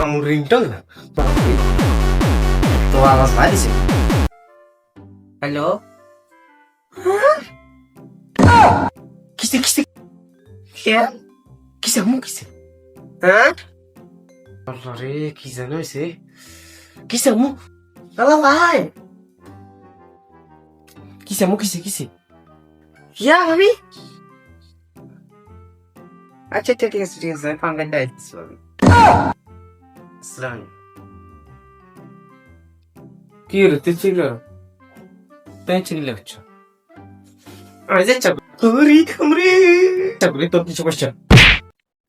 মামুর রিংটং না তো আওয়াজ মারিছে। হ্যালো, কিসে কিসে কিসে মু কিসে হ্যাঁ আরে কি জানো হইছে কিসে মু আলা ভাই কিসে মু কিসে কিসে ইয়া ভাবি আচ্ছা ঠিক আছে ফাঙ্গাই যাইতেছি আমি। আসসালাম কি রে তুই ছিল তাই ছিল হচ্ছে আরে চাকরি আমরি চাকরি তোর কিছু question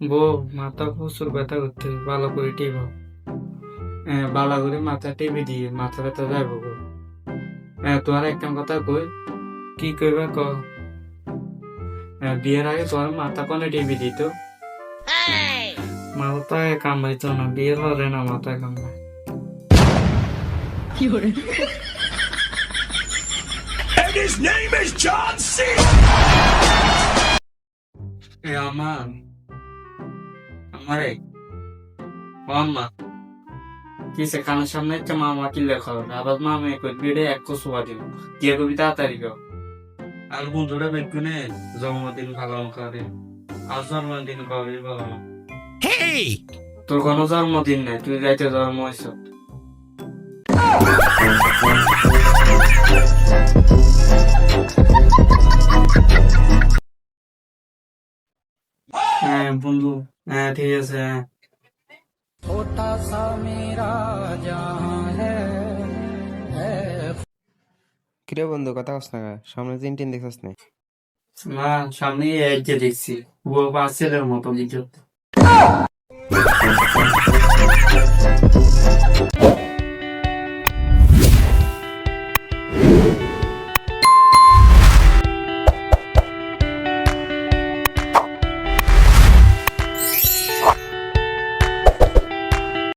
বউ মাথা প্রচুর ব্যথা করতে ভালো করে টিপো। ভালো করে মাথা টিপে দিয়ে মাথা ব্যথা যাইব গো। তোমার একটা কথা কই, কি করবে ক? বিয়ের আগে তোমার মাথা কোনে টিপে দিত, মাথায় কামড়াইতো না, বিয়ের পরে না মাথায় কামড়ায়। And his name is John C. আমারে মামা কিসে খানার সামনে একটা মামা কি লেখা হবে আবার মামা কই বিড়ে এক কসুয়া দিল দিয়ে কবি তাড়াতাড়ি গো। আর বন্ধুরা বেগুনে জন্মদিন ভালো করে আর জন্মদিন কবে ভালো না। Hey! তোর কোনো জন্মদিন নাই, তুই যাইতে জন্ম হয়েছ। হ্যাঁ বন্ধু, হ্যাঁ ঠিক আছে। কিরে বন্ধু কথা কস না সামনে দিন টিন দেখছস না না সামনে এই যে দেখছি ও বাসের মতো লিখে